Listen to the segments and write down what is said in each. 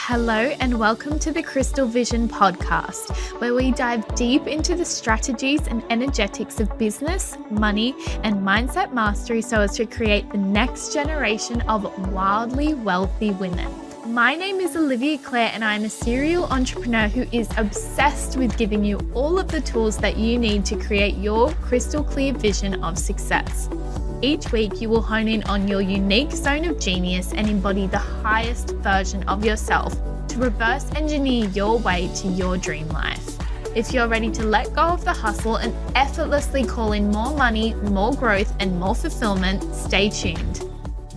Hello and welcome to the Crystal Vision podcast, where we dive deep into the strategies and energetics of business, money, and mindset mastery so as to create the next generation of wildly wealthy women. My name is Olivia Clare and I'm a serial entrepreneur who is obsessed with giving you all of the tools that you need to create your crystal clear vision of success. Each week, you will hone in on your unique zone of genius and embody the highest version of yourself to reverse engineer your way to your dream life. If you're ready to let go of the hustle and effortlessly call in more money, more growth, and more fulfillment, stay tuned.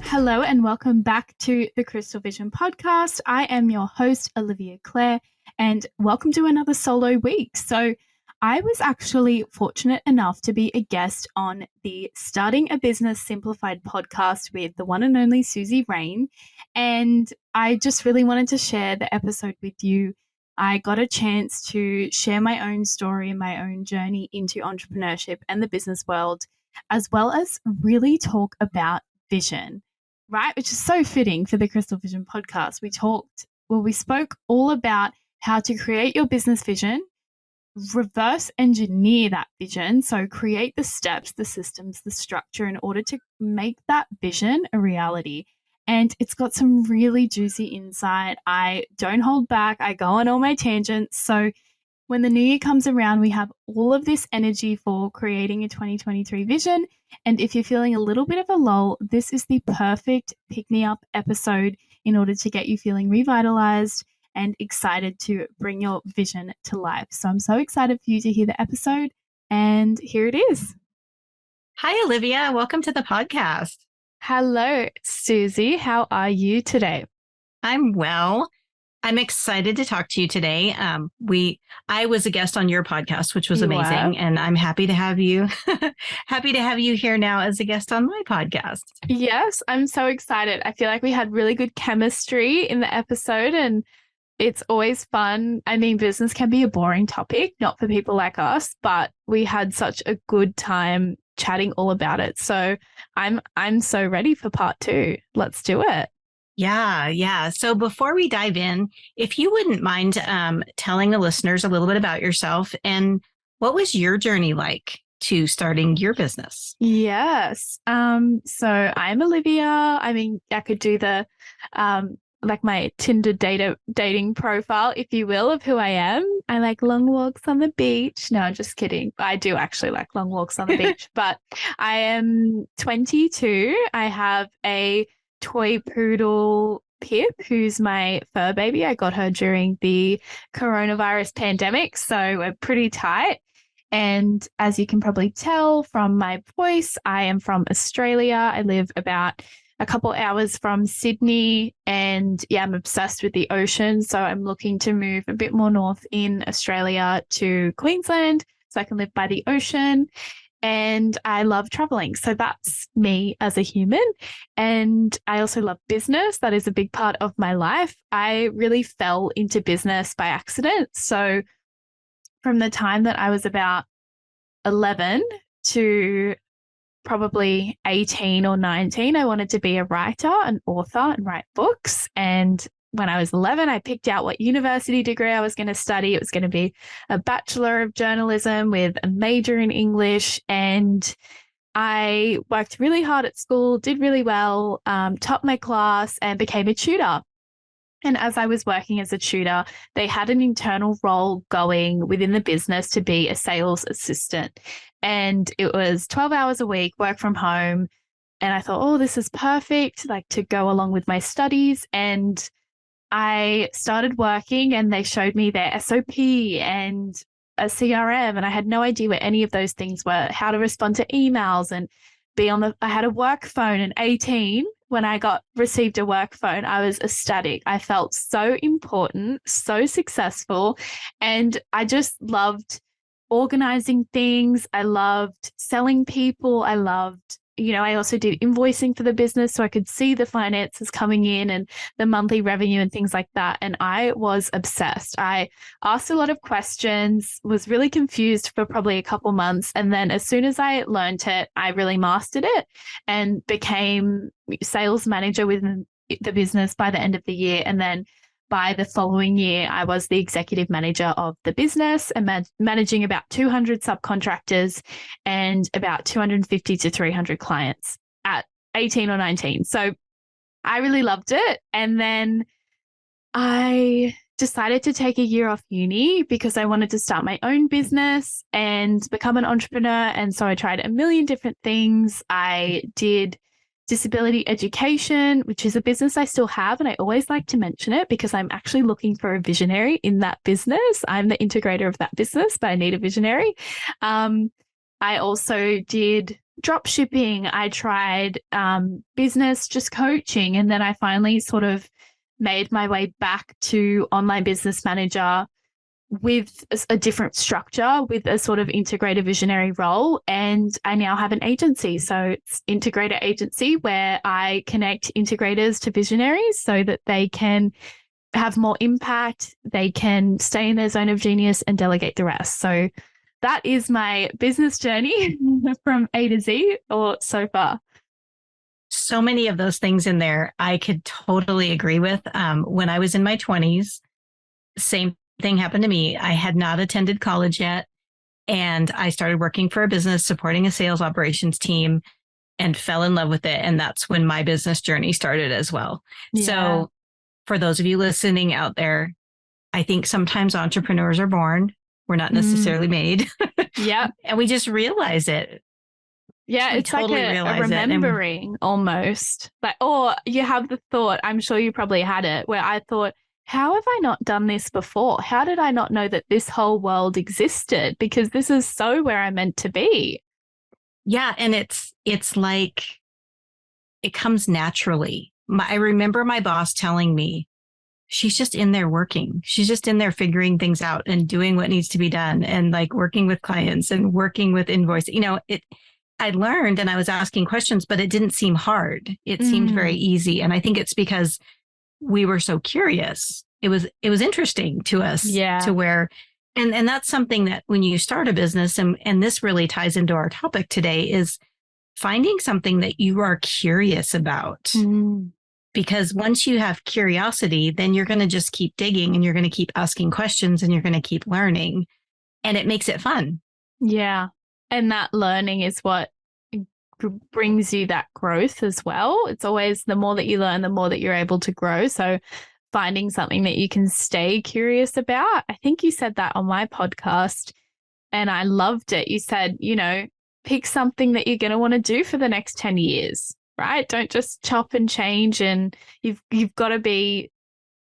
Hello and welcome back to the Crystal Vision podcast. I am your host, Olivia Clare, and welcome to another solo week. So I was actually fortunate enough to be a guest on the Starting a Business Simplified podcast with the one and only Suzy Wraines, and I just really wanted to share the episode with you. I got a chance to share my own story and my own journey into entrepreneurship and the business world, as well as really talk about vision, right? Which is so fitting for the Crystal Vision podcast. We spoke all about how to create your business vision, reverse engineer that vision. So create the steps, the systems, the structure in order to make that vision a reality. And it's got some really juicy insight. I don't hold back. I go on all my tangents. So when the new year comes around, we have all of this energy for creating a 2023 vision. And if you're feeling a little bit of a lull, this is the perfect pick-me-up episode in order to get you feeling revitalized and excited to bring your vision to life. So I'm so excited for you to hear the episode, and here it is. Hi, Olivia. Welcome to the podcast. Hello, Suzy. How are you today? I'm well. I'm excited to talk to you today. I was a guest on your podcast, which was amazing, and I'm happy to have you. Happy to have you here now as a guest on my podcast. Yes, I'm so excited. I feel like we had really good chemistry in the episode, and it's always fun. I mean, business can be a boring topic, not for people like us, but we had such a good time chatting all about it. So I'm so ready for part 2. Let's do it. Yeah. So before we dive in, if you wouldn't mind telling the listeners a little bit about yourself and what was your journey like to starting your business? Yes. So I'm Olivia. I mean, I could do the like my Tinder dating profile, if you will, of who I am. I like long walks on the beach. No, I'm just kidding. I do actually like long walks on the beach, but I am 22. I have a toy poodle Pip, who's my fur baby. I got her during the coronavirus pandemic, so we're pretty tight. And as you can probably tell from my voice, I am from Australia. I live about a couple hours from Sydney, and I'm obsessed with the ocean. So I'm looking to move a bit more north in Australia to Queensland so I can live by the ocean. And I love traveling. So that's me as a human. And I also love business. That is a big part of my life. I really fell into business by accident. So from the time that I was about 11 to probably 18 or 19, I wanted to be a writer, an author, and write books. And when I was 11, I picked out what university degree I was going to study. It was going to be a Bachelor of Journalism with a major in English. And I worked really hard at school, did really well, topped my class, and became a tutor. And as I was working as a tutor, they had an internal role going within the business to be a sales assistant. And it was 12 hours a week, work from home. And I thought, oh, this is perfect, like to go along with my studies. And I started working and they showed me their SOP and a CRM. And I had no idea what any of those things were, how to respond to emails and I had a work phone at 18. When I received a work phone, I was ecstatic. I felt so important, so successful, and I just loved organizing things. I loved selling people. I loved, I also did invoicing for the business so I could see the finances coming in and the monthly revenue and things like that. And I was obsessed. I asked a lot of questions, was really confused for probably a couple months. And then as soon as I learned it, I really mastered it and became sales manager within the business by the end of the year. And then by the following year, I was the executive manager of the business and managing about 200 subcontractors and about 250 to 300 clients at 18 or 19. So I really loved it. And then I decided to take a year off uni because I wanted to start my own business and become an entrepreneur. And so I tried a million different things. I did disability education, which is a business I still have. And I always like to mention it because I'm actually looking for a visionary in that business. I'm the integrator of that business, but I need a visionary. I also did drop shipping. I tried business just coaching. And then I finally sort of made my way back to online business manager with a different structure, with a sort of integrator visionary role. And I now have an agency. So it's Integrator Agency, where I connect integrators to visionaries so that they can have more impact, they can stay in their zone of genius and delegate the rest. So that is my business journey from A to Z, or so far. So many of those things in there I could totally agree with. When I was in my 20s, same thing happened to me. I had not attended college yet, and I started working for a business supporting a sales operations team and fell in love with it. And that's when my business journey started as well. Yeah. So for those of you listening out there, I think sometimes entrepreneurs are born. We're not necessarily made. Yeah. And we just realize it. Yeah, We it's totally like a realize it. remembering almost. Like, or you have the thought, I'm sure you probably had it, where I thought, how have I not done this before? How did I not know that this whole world existed? Because this is so where I'm meant to be. Yeah. And it's like it comes naturally. I remember my boss telling me, she's just in there working. She's just in there figuring things out and doing what needs to be done and like working with clients and working with invoice. I learned and I was asking questions, but it didn't seem hard. It seemed very easy. And I think it's because we were so curious. It was interesting to us to where, and that's something that when you start a business, and this really ties into our topic today, is finding something that you are curious about. Because once you have curiosity, then you're going to just keep digging and you're going to keep asking questions and you're going to keep learning, and it makes it fun. Yeah. And that learning is what brings you that growth as well. It's always the more that you learn, the more that you're able to grow. So finding something that you can stay curious about. I think you said that on my podcast and I loved it. You said, pick something that you're going to want to do for the next 10 years, right? Don't just chop and change, and you've got to be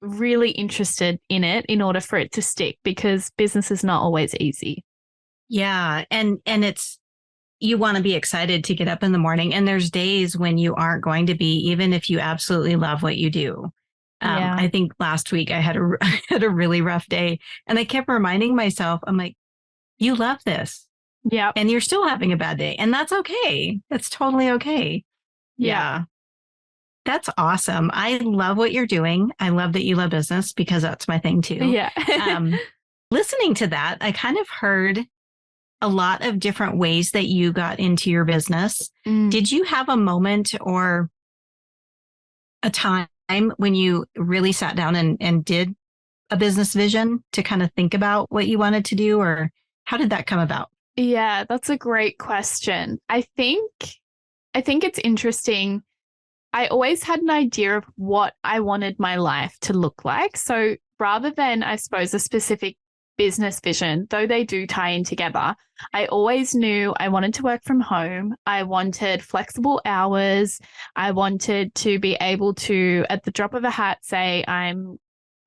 really interested in it in order for it to stick, because business is not always easy. Yeah. And you want to be excited to get up in the morning. And there's days when you aren't going to be, even if you absolutely love what you do. I think last week I had a really rough day, and I kept reminding myself, I'm like, you love this. Yeah. And you're still having a bad day. And that's okay. That's totally okay. Yeah. That's awesome. I love what you're doing. I love that you love business, because that's my thing too. Yeah. Listening to that, I kind of heard a lot of different ways that you got into your business. Did you have a moment or a time when you really sat down and did a business vision to kind of think about what you wanted to do, or how did that come about? Yeah, that's a great question. I think it's interesting. I always had an idea of what I wanted my life to look like. So rather than, I suppose, a specific business vision, though they do tie in together, I always knew I wanted to work from home. I wanted flexible hours. I wanted to be able to, at the drop of a hat, say I'm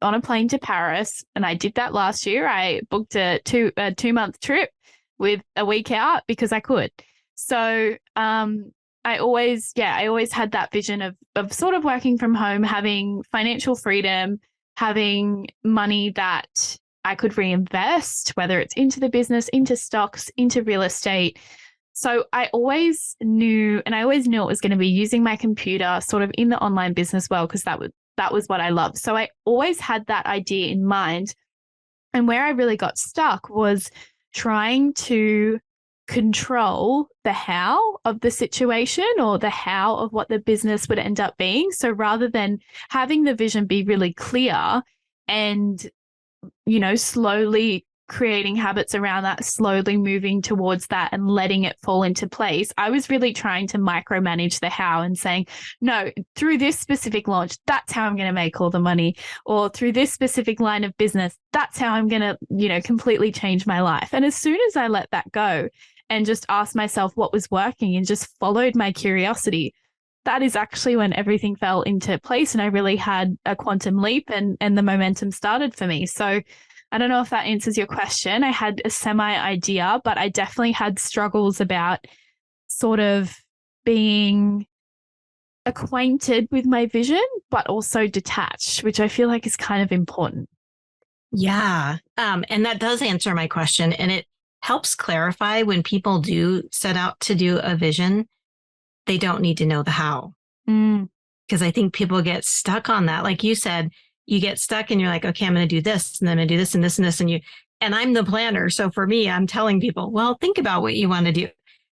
on a plane to Paris. And I did that last year. I booked a 2-month trip with a week out because I could. So I always had that vision of sort of working from home, having financial freedom, having money that I could reinvest, whether it's into the business, into stocks, into real estate. So I always knew it was going to be using my computer sort of in the online business world, because that was what I loved. So I always had that idea in mind. And where I really got stuck was trying to control the how of the situation, or the how of what the business would end up being. So rather than having the vision be really clear, and, slowly creating habits around that, slowly moving towards that and letting it fall into place. I was really trying to micromanage the how and saying, no, through this specific launch, that's how I'm going to make all the money, or through this specific line of business, that's how I'm going to, completely change my life. And as soon as I let that go and just asked myself what was working and just followed my curiosity, that is actually when everything fell into place and I really had a quantum leap and the momentum started for me. So I don't know if that answers your question. I had a semi idea, but I definitely had struggles about sort of being acquainted with my vision, but also detached, which I feel like is kind of important. Yeah. And that does answer my question. And it helps clarify when people do set out to do a vision, they don't need to know the how. Because I think people get stuck on that. Like you said, you get stuck and you're like, okay, I'm going to do this and then I'm going to do this and this and this. And I'm the planner. So for me, I'm telling people, well, think about what you want to do.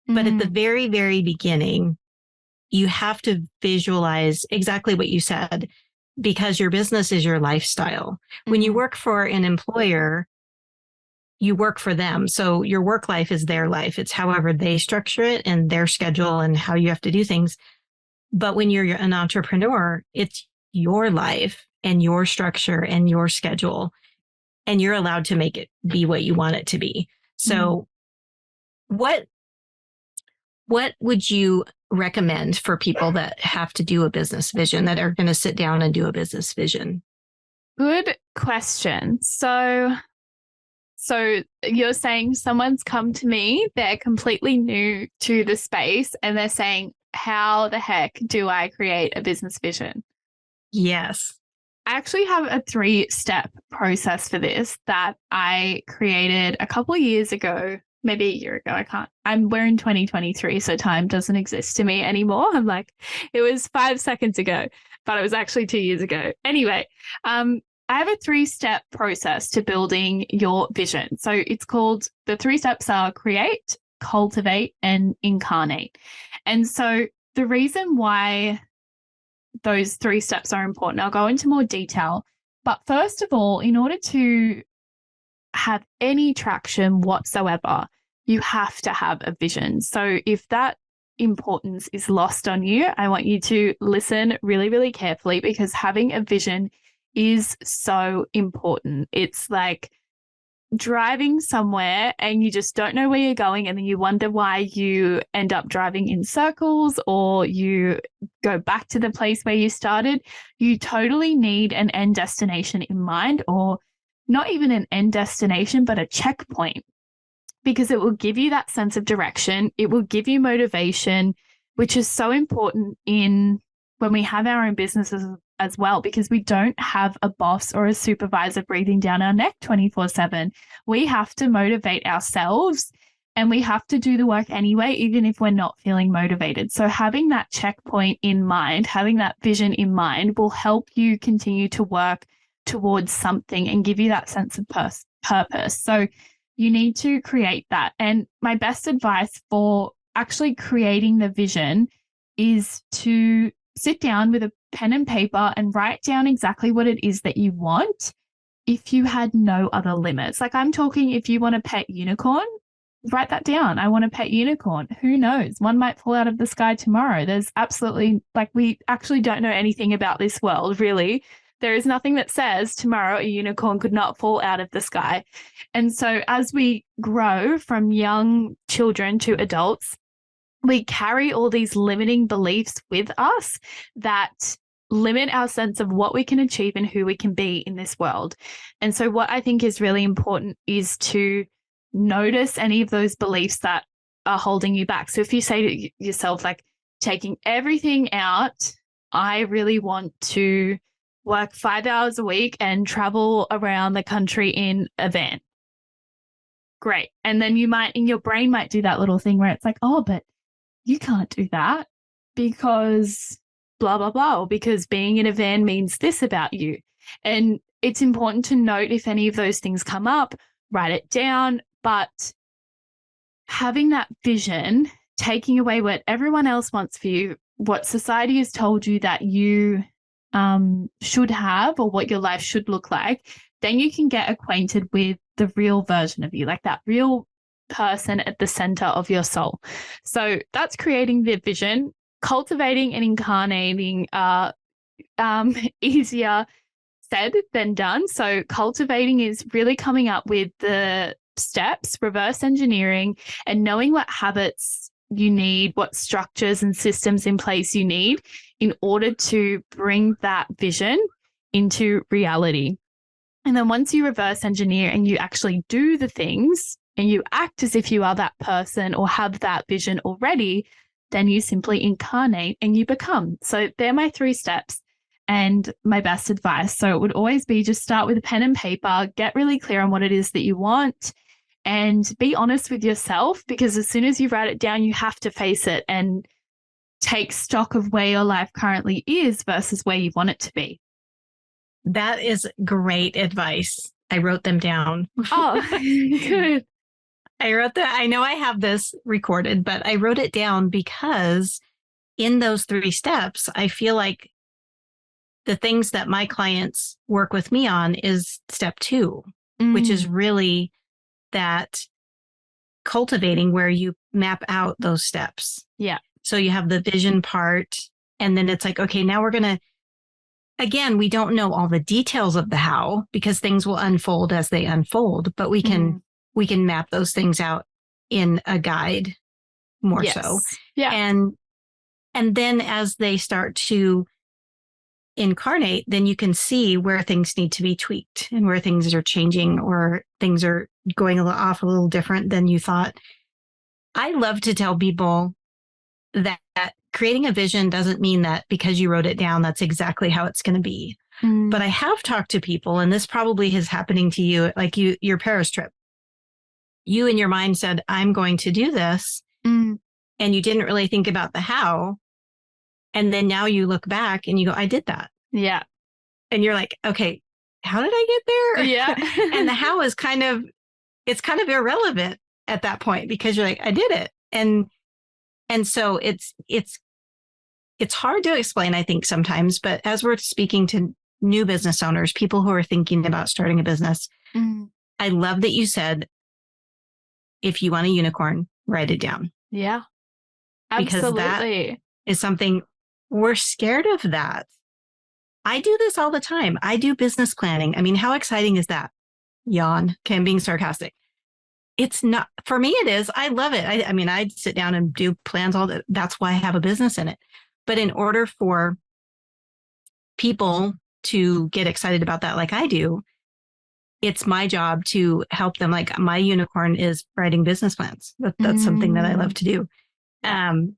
But at the very, very beginning, you have to visualize exactly what you said, because your business is your lifestyle. When you work for an employer, you work for them. So your work life is their life. It's however they structure it and their schedule and how you have to do things. But when you're an entrepreneur, it's your life and your structure and your schedule, and you're allowed to make it be what you want it to be. So what would you recommend for people that have to do a business vision, that are going to sit down and do a business vision? Good question. So you're saying someone's come to me, they're completely new to the space and they're saying, how the heck do I create a business vision? Yes. I actually have a 3-step process for this that I created a couple of years ago, maybe a year ago. We're in 2023, so time doesn't exist to me anymore. I'm like, it was 5 seconds ago, but it was actually 2 years ago. Anyway, I have a 3-step process to building your vision. So it's called, the 3 steps are create, cultivate, and incarnate. And so the reason why those 3 steps are important, I'll go into more detail. But first of all, in order to have any traction whatsoever, you have to have a vision. So if that importance is lost on you, I want you to listen really, really carefully, because having a vision is so important. It's like driving somewhere and you just don't know where you're going, and then you wonder why you end up driving in circles, or you go back to the place where you started. You totally need an end destination in mind, or not even an end destination, but a checkpoint, because it will give you that sense of direction. It will give you motivation, which is so important in when we have our own businesses as well, because we don't have a boss or a supervisor breathing down our neck 24/7. We have to motivate ourselves, and we have to do the work anyway, even if we're not feeling motivated. So having that checkpoint in mind, having that vision in mind, will help you continue to work towards something and give you that sense of purpose. So you need to create that. And my best advice for actually creating the vision is to sit down with a pen and paper and write down exactly what it is that you want if you had no other limits. Like, I'm talking, if you want a pet unicorn, write that down. I want a pet unicorn. Who knows? One might fall out of the sky tomorrow. There's absolutely, we actually don't know anything about this world, really. There is nothing that says tomorrow a unicorn could not fall out of the sky. And so as we grow from young children to adults, we carry all these limiting beliefs with us that limit our sense of what we can achieve and who we can be in this world. And so what I think is really important is to notice any of those beliefs that are holding you back. So if you say to yourself, like, taking everything out, I really want to work 5 hours a week and travel around the country in a van. Great. And then you might, in your brain might do that little thing where it's like, oh, but you can't do that because blah, blah, blah, or because being in a van means this about you. And it's important to note if any of those things come up, write it down. But having that vision, taking away what everyone else wants for you, what society has told you that you should have or what your life should look like, then you can get acquainted with the real version of you, like that real person at the center of your soul. So that's creating the vision. Cultivating and incarnating are easier said than done. So cultivating is really coming up with the steps, reverse engineering, and knowing what habits you need, what structures and systems in place you need in order to bring that vision into reality. And then once you reverse engineer and you actually do the things and you act as if you are that person or have that vision already, then you simply incarnate and you become. So they're my 3 steps and my best advice. So it would always be just start with a pen and paper, get really clear on what it is that you want, and be honest with yourself, because as soon as you write it down, you have to face it and take stock of where your life currently is versus where you want it to be. That is great advice. I wrote them down. Oh, good. I wrote that. I know I have this recorded, but I wrote it down because in those 3 steps, I feel like the things that my clients work with me on is step 2, which is really that cultivating where you map out those steps. Yeah. So you have the vision part, and then it's like, okay, now we're going to, again, we don't know all the details of the how because things will unfold as they unfold, but we can map those things out in a guide more so. Yeah. And then as they start to incarnate, then you can see where things need to be tweaked and where things are changing or things are going off a little different than you thought. I love to tell people that creating a vision doesn't mean that because you wrote it down, that's exactly how it's going to be. But I have talked to people, and this probably is happening to you, like your Paris trip. You in your mind said, I'm going to do this. And you didn't really think about the how. And then now you look back and you go, I did that. Yeah. And you're like, okay, how did I get there? Yeah. And the how is it's kind of irrelevant at that point because you're like, I did it. And so it's hard to explain, I think, sometimes, but as we're speaking to new business owners, people who are thinking about starting a business, I love that you said, if you want a unicorn, write it down. Yeah. Absolutely. Because that is something we're scared of that. I do this all the time. I do business planning. I mean, how exciting is that? Yawn. Okay, I'm being sarcastic. It's not, for me, it is. I love it. I mean, I'd sit down and do plans all that. That's why I have a business in it. But in order for people to get excited about that, like I do, it's my job to help them. Like my unicorn is writing business plans. That's something that I love to do. And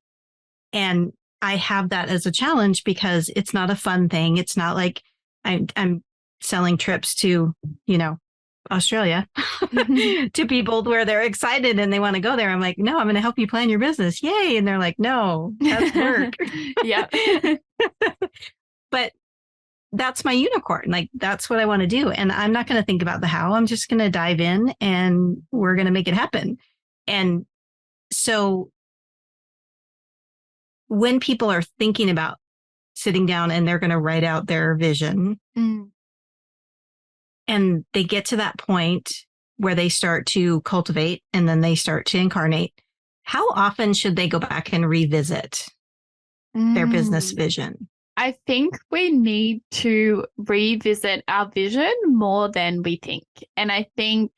I have that as a challenge because it's not a fun thing. It's not like I'm selling trips to, Australia to people where they're excited and they want to go there. I'm like, no, I'm going to help you plan your business. Yay. And they're like, no, that's work. Yeah. But that's my unicorn. Like, that's what I want to do. And I'm not going to think about the how. I'm just going to dive in and we're going to make it happen. And so when people are thinking about sitting down and they're going to write out their vision and they get to that point where they start to cultivate and then they start to incarnate, how often should they go back and revisit their business vision? I think we need to revisit our vision more than we think. And I think,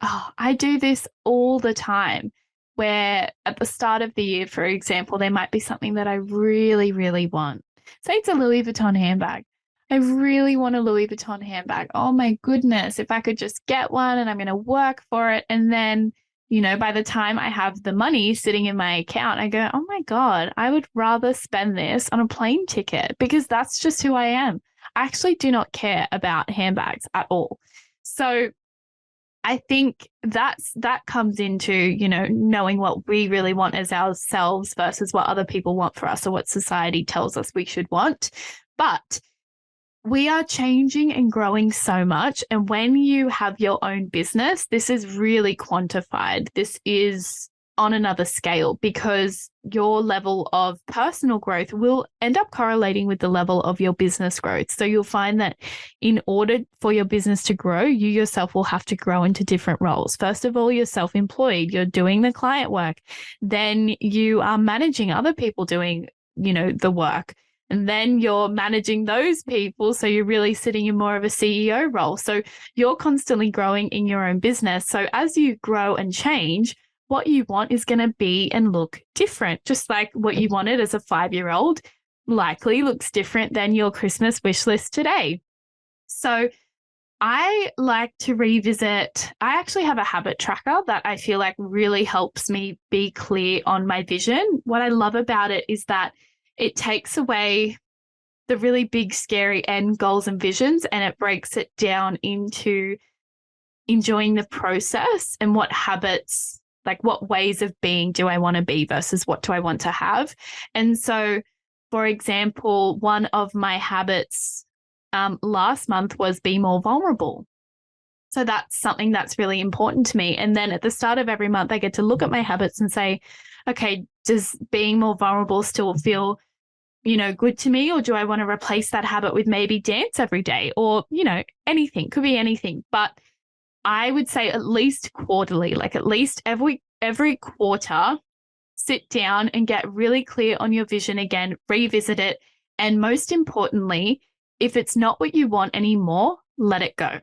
I do this all the time, where at the start of the year, for example, there might be something that I really, really want. Say it's a Louis Vuitton handbag. I really want a Louis Vuitton handbag. Oh my goodness, if I could just get one, and I'm going to work for it. And then, by the time I have the money sitting in my account, I go, oh my God, I would rather spend this on a plane ticket because that's just who I am. I actually do not care about handbags at all. So I think that comes into, knowing what we really want as ourselves versus what other people want for us or what society tells us we should want. But we are changing and growing so much. And when you have your own business, this is really quantified. This is on another scale, because your level of personal growth will end up correlating with the level of your business growth. So you'll find that in order for your business to grow, you yourself will have to grow into different roles. First of all, you're self-employed, you're doing the client work, then you are managing other people doing, the work. And then you're managing those people. So you're really sitting in more of a CEO role. So you're constantly growing in your own business. So as you grow and change, what you want is going to be and look different. Just like what you wanted as a 5-year-old likely looks different than your Christmas wish list today. So I like to revisit. I actually have a habit tracker that I feel like really helps me be clear on my vision. What I love about it is that it takes away the really big, scary end goals and visions, and it breaks it down into enjoying the process and what habits, like what ways of being do I want to be versus what do I want to have. And so, for example, one of my habits last month was be more vulnerable. So that's something that's really important to me. And then at the start of every month, I get to look at my habits and say, okay, does being more vulnerable still feel, good to me? Or do I want to replace that habit with maybe dance every day or, anything, could be anything. But I would say at least quarterly, like at least every quarter, sit down and get really clear on your vision again, revisit it. And most importantly, if it's not what you want anymore, let it go.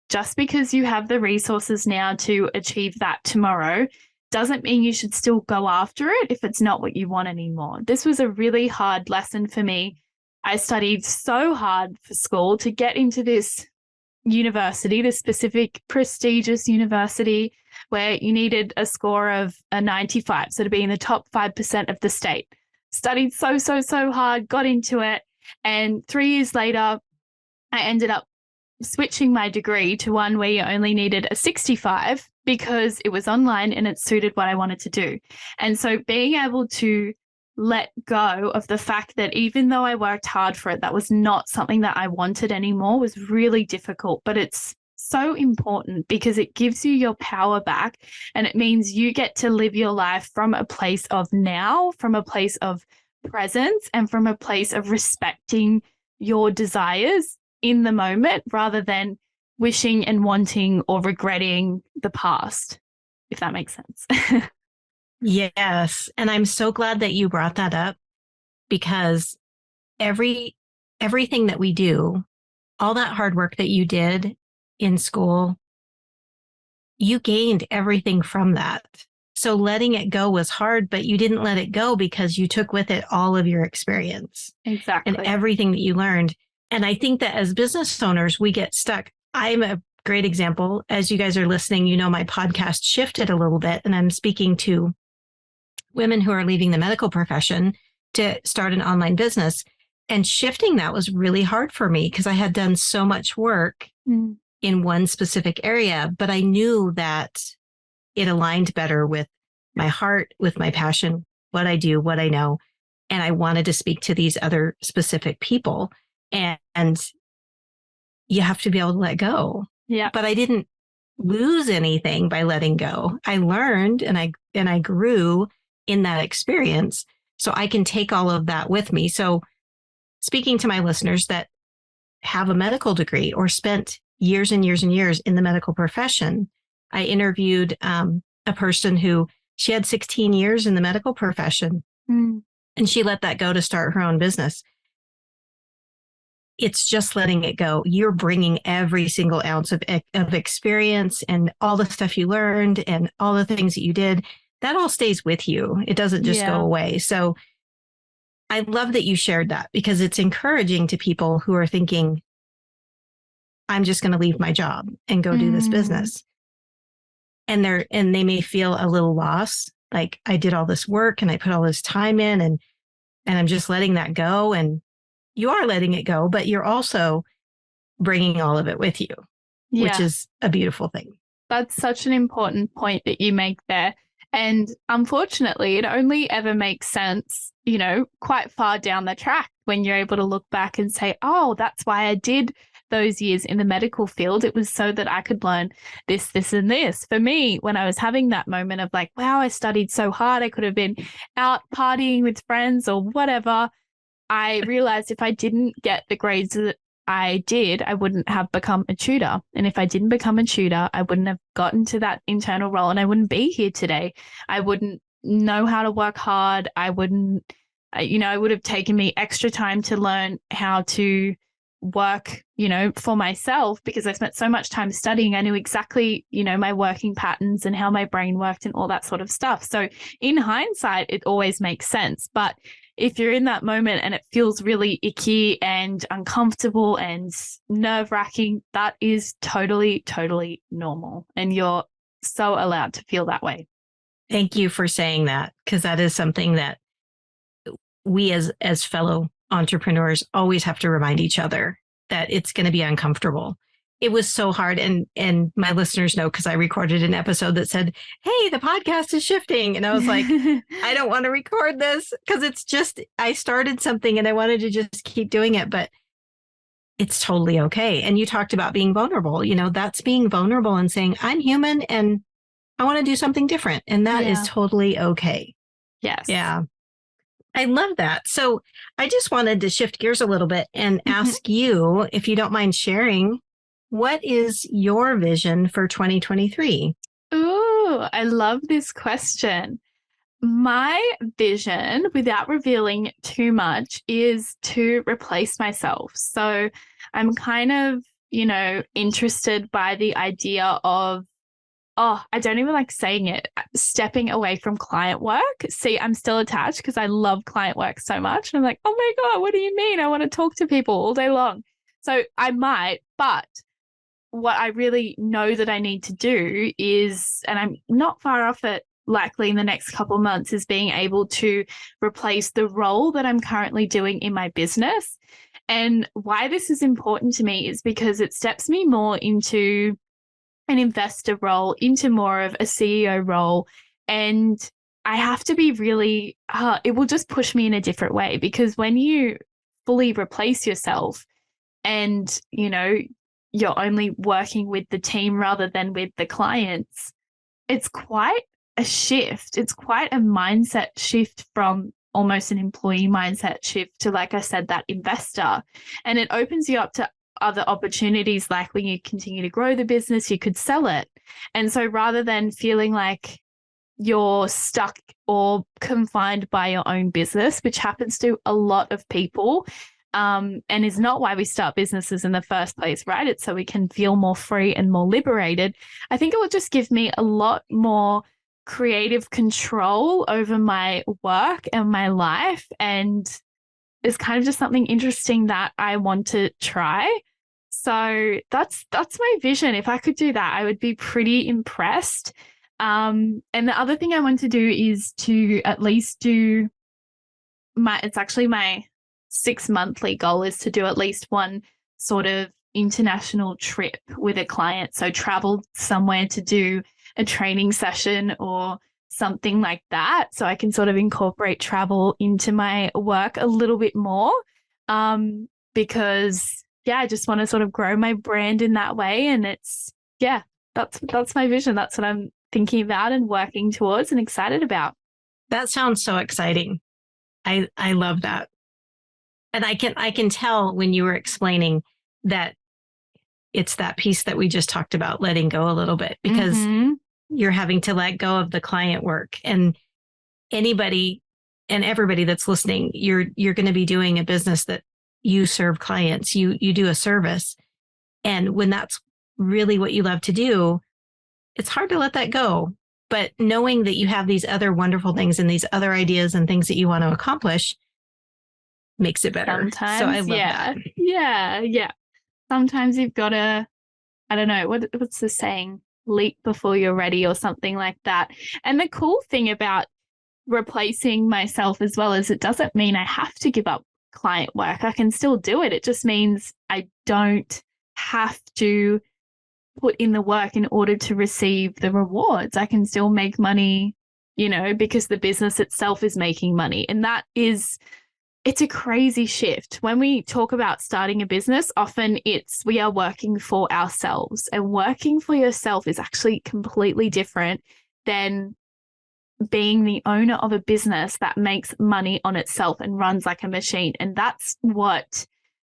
Just because you have the resources now to achieve that tomorrow doesn't mean you should still go after it if it's not what you want anymore. This was a really hard lesson for me. I studied so hard for school to get into this university, this specific prestigious university where you needed a score of a 95, so to be in the top 5% of the state. Studied so hard, got into it, and 3 years later, I ended up switching my degree to one where you only needed a 65 because it was online and it suited what I wanted to do. And so being able to let go of the fact that even though I worked hard for it, that was not something that I wanted anymore was really difficult. But it's so important because it gives you your power back, and it means you get to live your life from a place of now, from a place of presence, and from a place of respecting your desires in the moment rather than wishing and wanting or regretting the past, if that makes sense. Yes. And I'm so glad that you brought that up, because everything that we do, all that hard work that you did in school, you gained everything from that. So letting it go was hard, but you didn't let it go because you took with it all of your experience. Exactly. And everything that you learned. And I think that as business owners, we get stuck. I'm a great example. As you guys are listening, my podcast shifted a little bit, and I'm speaking to women who are leaving the medical profession to start an online business. And shifting that was really hard for me because I had done so much work in one specific area, but I knew that it aligned better with my heart, with my passion, what I do, what I know. And I wanted to speak to these other specific people. And you have to be able to let go. Yeah. But I didn't lose anything by letting go. I learned and I grew in that experience. So I can take all of that with me. So speaking to my listeners that have a medical degree or spent years and years and years in the medical profession, I interviewed a person who she had 16 years in the medical profession and she let that go to start her own business. It's just letting it go. You're bringing every single ounce of experience and all the stuff you learned and all the things that you did. That all stays with you. It doesn't just go away. So I love that you shared that because it's encouraging to people who are thinking, I'm just going to leave my job and go do this business. And they may feel a little lost. Like I did all this work and I put all this time in and I'm just letting that go. And you are letting it go, but you're also bringing all of it with you, which is a beautiful thing. That's such an important point that you make there. And unfortunately, it only ever makes sense, quite far down the track when you're able to look back and say, oh, that's why I did those years in the medical field, it was so that I could learn this, this, and this. For me, when I was having that moment of like, wow, I studied so hard, I could have been out partying with friends or whatever, I realized if I didn't get the grades that I did, I wouldn't have become a tutor. And if I didn't become a tutor, I wouldn't have gotten to that internal role and I wouldn't be here today. I wouldn't know how to work hard. I wouldn't, it would have taken me extra time to learn how to work, for myself because I spent so much time studying. I knew exactly, my working patterns and how my brain worked and all that sort of stuff. So in hindsight, it always makes sense. But if you're in that moment and it feels really icky and uncomfortable and nerve-wracking, that is totally, totally normal. And you're so allowed to feel that way. Thank you for saying that, because that is something that we as fellow entrepreneurs always have to remind each other that it's going to be uncomfortable. It was so hard. And my listeners know because I recorded an episode that said, hey, the podcast is shifting. And I was like, I don't want to record this because it's just, I started something and I wanted to just keep doing it, but it's totally okay. And you talked about being vulnerable. That's being vulnerable and saying, I'm human and I want to do something different. And that is totally okay. Yes. Yeah. I love that. So I just wanted to shift gears a little bit and ask you, if you don't mind sharing, what is your vision for 2023? Ooh, I love this question. My vision, without revealing too much, is to replace myself. So I'm kind of, interested by the idea of, I don't even like saying it, stepping away from client work. See, I'm still attached because I love client work so much. And I'm like, oh my God, what do you mean? I want to talk to people all day long. So I might, but what I really know that I need to do is, and I'm not far off it likely in the next couple of months, is being able to replace the role that I'm currently doing in my business. And why this is important to me is because it steps me more into an investor role, into more of a CEO role. And I have to be really, it will just push me in a different way because when you fully replace yourself and, you're only working with the team rather than with the clients, it's quite a shift. It's quite a mindset shift from almost an employee mindset shift to, like I said, that investor. And it opens you up to other opportunities, like when you continue to grow the business, you could sell it. And so rather than feeling like you're stuck or confined by your own business, which happens to a lot of people, and is not why we start businesses in the first place, right? It's so we can feel more free and more liberated. I think it will just give me a lot more creative control over my work and my life. And it's kind of just something interesting that I want to try. So that's my vision. If I could do that, I would be pretty impressed. And the other thing I want to do is to at least do it's actually my 6-monthly goal is to do at least one sort of international trip with a client. So travel somewhere to do a training session or something like that. So I can sort of incorporate travel into my work a little bit more. Because I just want to sort of grow my brand in that way. And that's my vision. That's what I'm thinking about and working towards and excited about. That sounds so exciting. I love that. And I can tell when you were explaining that it's that piece that we just talked about, letting go a little bit, because you're having to let go of the client work. And anybody and everybody that's listening, you're going to be doing a business that you serve clients, you do a service. And when that's really what you love to do, it's hard to let that go. But knowing that you have these other wonderful things and these other ideas and things that you want to accomplish makes it better. Sometimes, so I love that. Yeah. Sometimes you've got to, I don't know, what's the saying? Leap before you're ready or something like that. And the cool thing about replacing myself as well is it doesn't mean I have to give up client work. I can still do it. It just means I don't have to put in the work in order to receive the rewards. I can still make money, because the business itself is making money. And that is it's a crazy shift. When we talk about starting a business, often we are working for ourselves, and working for yourself is actually completely different than being the owner of a business that makes money on itself and runs like a machine. And that's what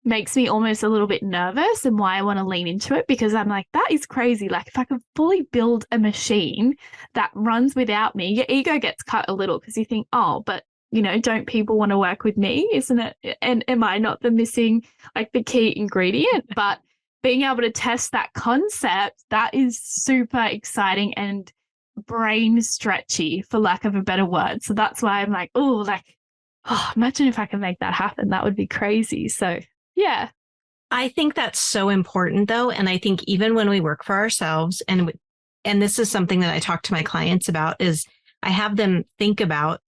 makes me almost a little bit nervous and why I want to lean into it, because I'm like, that is crazy. Like, if I could fully build a machine that runs without me, your ego gets cut a little because you think, oh, but don't people want to work with me? Isn't it? And am I not the missing, like, the key ingredient? But being able to test that concept, that is super exciting and brain stretchy, for lack of a better word. So that's why I'm like, oh, imagine if I can make that happen. That would be crazy. So yeah. I think that's so important though. And I think even when we work for ourselves, and this is something that I talk to my clients about, is I have them think about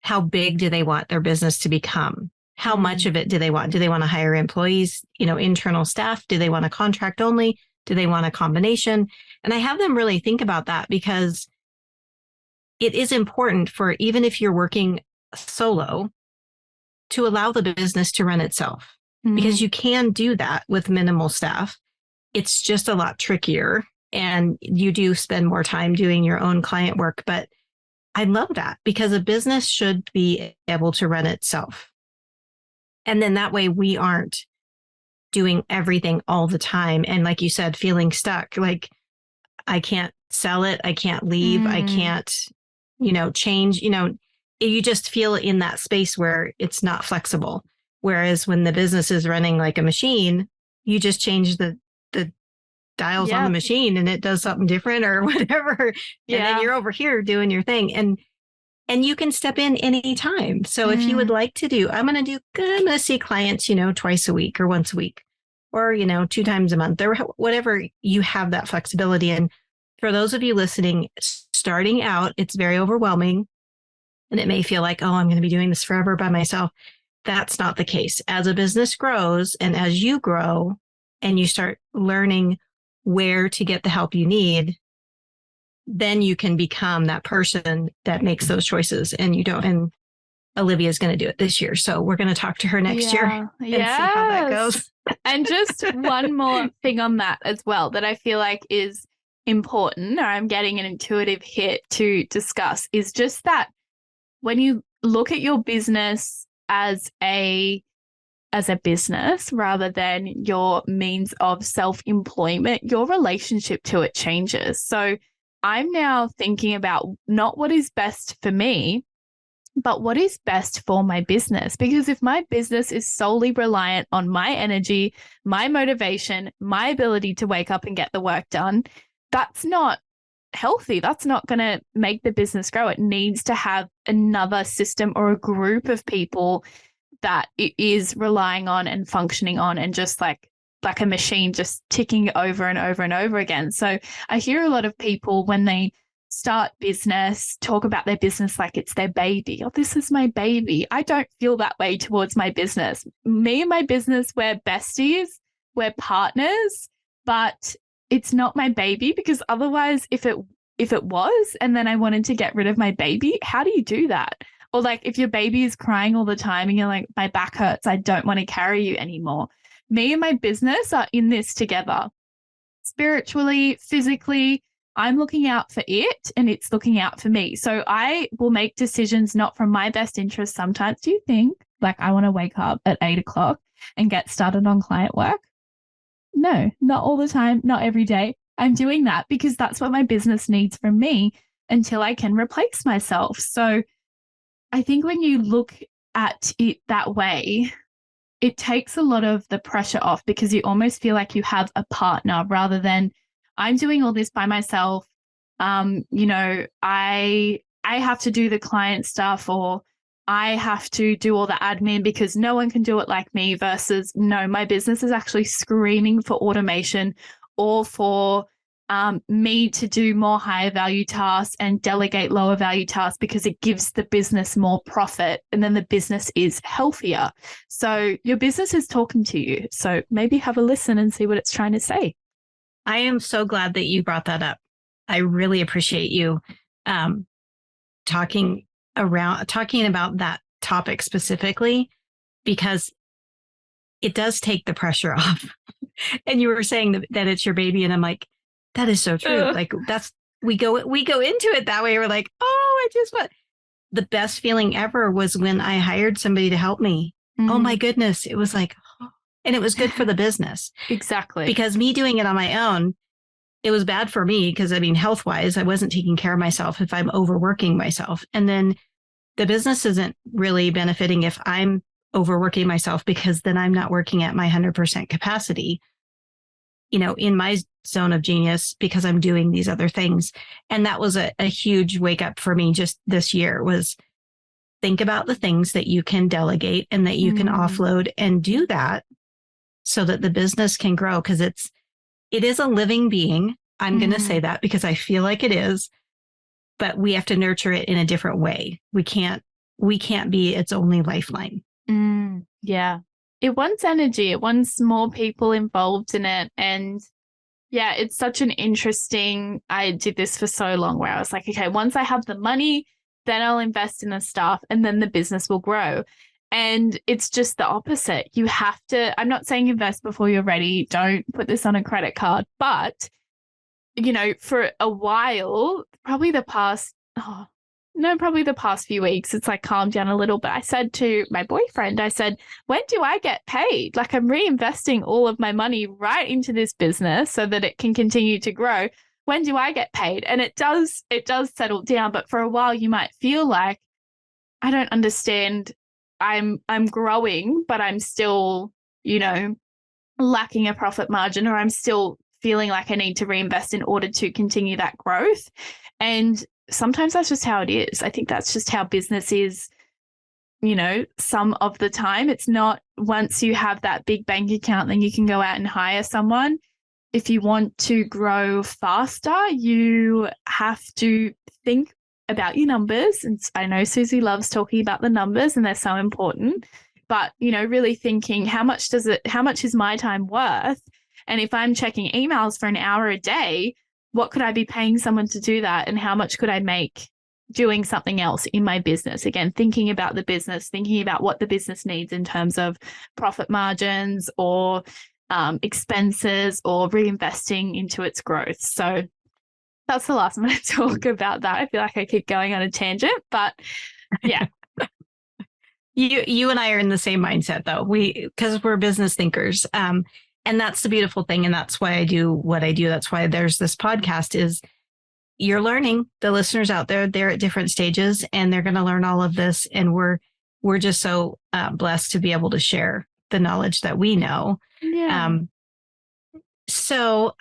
how big do they want their business to become? How much of it do they want? Do they want to hire employees, internal staff? Do they want a contract only? Do they want a combination? And I have them really think about that, because it is important, for even if you're working solo, to allow the business to run itself, because you can do that with minimal staff. It's just a lot trickier, and you do spend more time doing your own client work. But I love that, because a business should be able to run itself. And then that way we aren't doing everything all the time. And like you said, feeling stuck, like I can't sell it. I can't leave. I can't, change, you just feel in that space where it's not flexible. Whereas when the business is running like a machine, you just change the dials on the machine and it does something different or whatever. Yeah. And then you're over here doing your thing, and you can step in anytime. So if you would like to I'm going to see clients, twice a week or once a week, or, 2 times a month, or whatever, you have that flexibility. And for those of you listening, starting out, it's very overwhelming, and it may feel like, oh, I'm going to be doing this forever by myself. That's not the case. As a business grows, and as you grow and you start learning where to get the help you need, then you can become that person that makes those choices. And you don't, and Olivia's going to do it this year. So we're going to talk to her next year and see how that goes. And just one more thing on that as well, that I feel like is important, or I'm getting an intuitive hit to discuss, is just that when you look at your business as a business rather than your means of self-employment, your relationship to it changes. So I'm now thinking about not what is best for me, but what is best for my business. Because if my business is solely reliant on my energy, my motivation, my ability to wake up and get the work done, that's not healthy. That's not going to make the business grow. It needs to have another system or a group of people that it is relying on and functioning on, and just like a machine just ticking over and over and over again. So I hear a lot of people when they start business talk about their business like it's their baby. Oh, this is my baby. I don't feel that way towards my business. Me and my business, we're besties, we're partners, but it's not my baby, because otherwise if it was, and then I wanted to get rid of my baby, how do you do that? Or like if your baby is crying all the time and you're like, my back hurts, I don't want to carry you anymore. Me and my business are in this together. Spiritually, physically, I'm looking out for it and it's looking out for me. So I will make decisions not from my best interest sometimes. Do you think like I want to wake up at 8:00 and get started on client work? No, not all the time, not every day. I'm doing that because that's what my business needs from me until I can replace myself. So I think when you look at it that way, it takes a lot of the pressure off, because you almost feel like you have a partner rather than I'm doing all this by myself. I have to do the client stuff, or I have to do all the admin because no one can do it like me, versus no, my business is actually screaming for automation, or for me to do more higher value tasks and delegate lower value tasks, because it gives the business more profit and then the business is healthier. So your business is talking to you. So maybe have a listen and see what it's trying to say. I am so glad that you brought that up. I really appreciate you talking about that topic specifically, because it does take the pressure off. And you were saying that it's your baby. And I'm like, that is so true. Like we go into it that way. We're like, oh, I just want the best feeling ever was when I hired somebody to help me. Oh my goodness. It was like, and it was good for the business. Exactly. Because me doing it on my own, it was bad for me because health wise, I wasn't taking care of myself if I'm overworking myself. And then the business isn't really benefiting if I'm overworking myself, because then I'm not working at my 100% capacity, in my zone of genius, because I'm doing these other things. And that was a huge wake up for me just this year, was think about the things that you can delegate and that you can offload, and do that so that the business can grow. Because it is a living being. I'm going to say that because I feel like it is, but we have to nurture it in a different way. We can't be its only lifeline. Yeah. It wants energy. It wants more people involved in it. And yeah, it's such an interesting, I did this for so long where I was like, okay, once I have the money, then I'll invest in the stuff and then the business will grow. And it's just the opposite. You have to, I'm not saying invest before you're ready. Don't put this on a credit card. But, for a while, probably the past few weeks, it's like calmed down a little bit. I said to my boyfriend, when do I get paid? Like, I'm reinvesting all of my money right into this business so that it can continue to grow. When do I get paid? And it does settle down. But for a while, you might feel like, I don't understand. I'm growing, but I'm still, lacking a profit margin, or I'm still feeling like I need to reinvest in order to continue that growth. And sometimes that's just how it is. I think that's just how business is, some of the time. It's not once you have that big bank account, then you can go out and hire someone. If you want to grow faster, you have to think about your numbers. And I know Suzy loves talking about the numbers, and they're so important. But, really thinking, how much is my time worth? And if I'm checking emails for an hour a day, what could I be paying someone to do that? And how much could I make doing something else in my business? Again, thinking about the business, thinking about what the business needs in terms of profit margins or expenses, or reinvesting into its growth. So that's the last minute talk about that. I feel like I keep going on a tangent, but yeah. You and I are in the same mindset, though. Because we're business thinkers. And that's the beautiful thing. And that's why I do what I do. That's why there's this podcast, is you're learning. The listeners out there, they're at different stages, and they're going to learn all of this. And we're just so blessed to be able to share the knowledge that we know. Yeah. So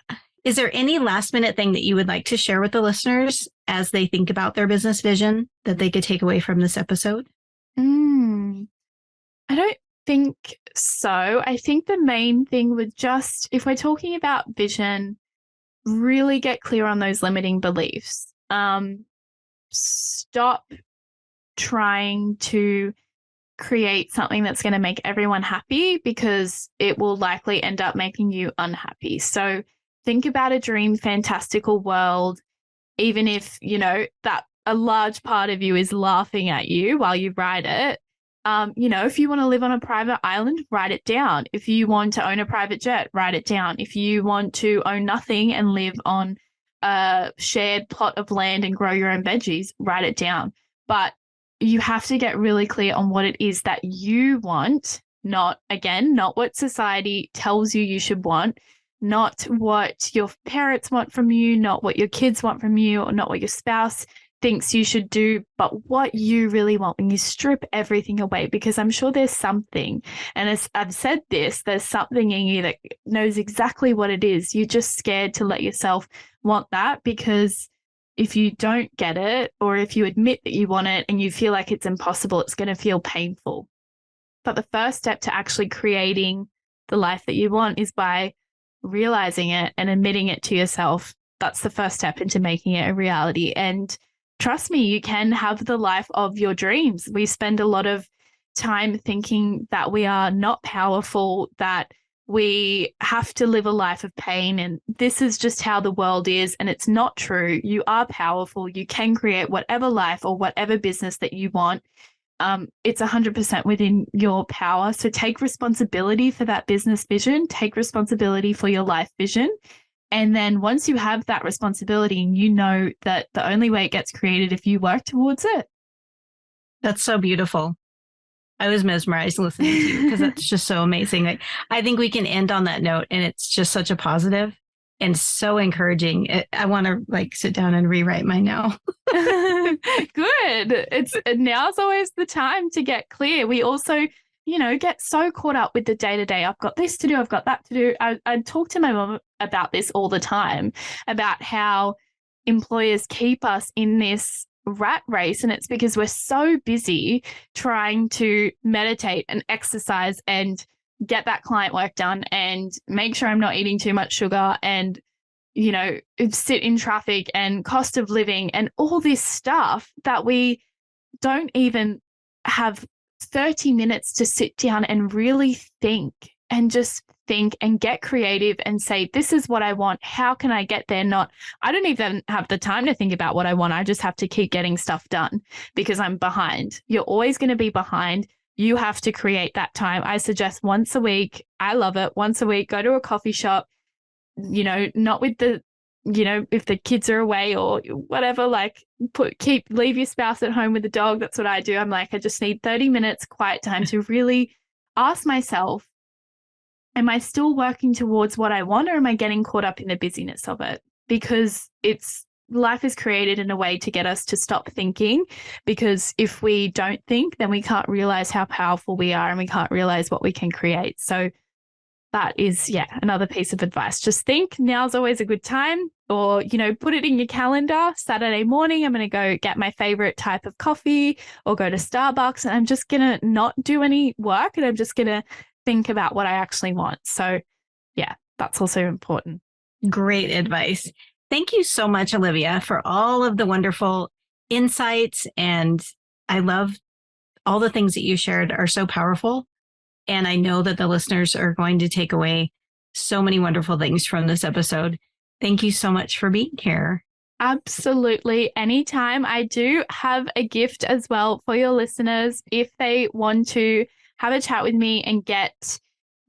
is there any last minute thing that you would like to share with the listeners as they think about their business vision that they could take away from this episode? I don't think so. I think the main thing would just, if we're talking about vision, really get clear on those limiting beliefs. Stop trying to create something that's going to make everyone happy, because it will likely end up making you unhappy. So think about a dream, fantastical world, even if, that a large part of you is laughing at you while you write it. If you want to live on a private island, write it down. If you want to own a private jet, write it down. If you want to own nothing and live on a shared plot of land and grow your own veggies, write it down. But you have to get really clear on what it is that you want, not what society tells you should want, not what your parents want from you, not what your kids want from you, or not what your spouse thinks you should do, but what you really want. When you strip everything away, because I'm sure there's something, and as I've said this, there's something in you that knows exactly what it is. You're just scared to let yourself want that, because if you don't get it, or if you admit that you want it and you feel like it's impossible, it's going to feel painful. But the first step to actually creating the life that you want is by realizing it and admitting it to yourself. That's the first step into making it a reality. And trust me, you can have the life of your dreams. We spend a lot of time thinking that we are not powerful, that we have to live a life of pain, and this is just how the world is. And it's not true. You are powerful. You can create whatever life or whatever business that you want. it's 100% within your power. So take responsibility for that business vision, take responsibility for your life vision. And then once you have that responsibility, you know that the only way it gets created if you work towards it. That's so beautiful. I was mesmerized listening to you because that's just so amazing. Like, I think we can end on that note, and it's just such a positive and so encouraging. I want to like sit down and rewrite mine now. Good. Now's always the time to get clear. We also, get so caught up with the day-to-day. I've got this to do. I've got that to do. I talk to my mom about this all the time, about how employers keep us in this rat race. And it's because we're so busy trying to meditate and exercise and get that client work done and make sure I'm not eating too much sugar and, sit in traffic and cost of living and all this stuff that we don't even have 30 minutes to sit down and really think and just think and get creative and say, this is what I want. How can I get there? I don't even have the time to think about what I want. I just have to keep getting stuff done because I'm behind. You're always going to be behind. You have to create that time. I suggest once a week. I love it. Once a week, go to a coffee shop, not with the, if the kids are away or whatever, like leave your spouse at home with the dog. That's what I do. I'm like, I just need 30 minutes quiet time to really ask myself, am I still working towards what I want, or am I getting caught up in the busyness of it? Because life is created in a way to get us to stop thinking, because if we don't think, then we can't realize how powerful we are and we can't realize what we can create. So that is, another piece of advice. Just think, now's always a good time, or, put it in your calendar. Saturday morning, I'm going to go get my favorite type of coffee or go to Starbucks, and I'm just going to not do any work, and I'm just going to think about what I actually want. So that's also important. Great advice. Thank you so much, Olivia, for all of the wonderful insights. And I love all the things that you shared are so powerful. And I know that the listeners are going to take away so many wonderful things from this episode. Thank you so much for being here. Absolutely. Anytime. I do have a gift as well for your listeners if they want to have a chat with me and get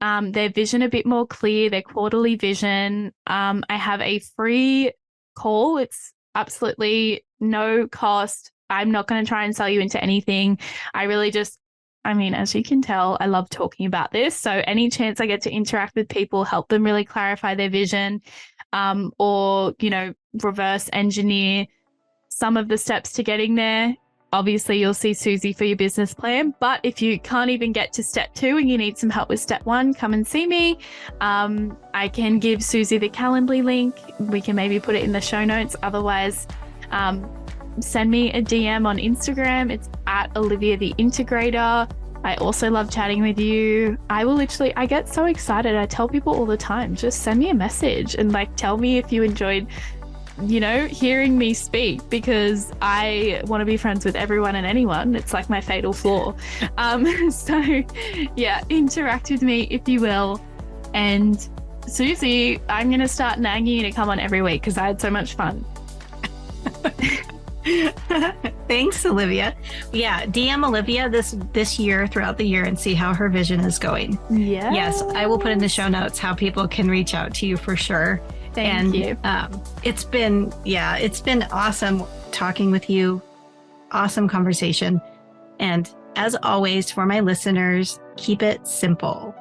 their vision a bit more clear, their quarterly vision. I have a free call. It's absolutely no cost. I'm not going to try and sell you into anything. I really as you can tell, I love talking about this. So any chance I get to interact with people, help them really clarify their vision, or, reverse engineer some of the steps to getting there. Obviously, you'll see Suzy for your business plan. But if you can't even get to step 2 and you need some help with step 1, come and see me. I can give Suzy the Calendly link. We can maybe put it in the show notes. Otherwise, send me a DM on Instagram. It's at Olivia the Integrator. I also love chatting with you. I get so excited. I tell people all the time, just send me a message and tell me if you enjoyed hearing me speak, because I want to be friends with everyone and anyone. It's like my fatal flaw. So interact with me if you will. And Suzy, I'm going to start nagging you to come on every week because I had so much fun. Thanks, Olivia. Yeah, DM Olivia this year, throughout the year, and see how her vision is going. Yes, I will put in the show notes how people can reach out to you for sure. Thank you. It's been awesome talking with you. Awesome conversation. And as always, for my listeners, keep it simple.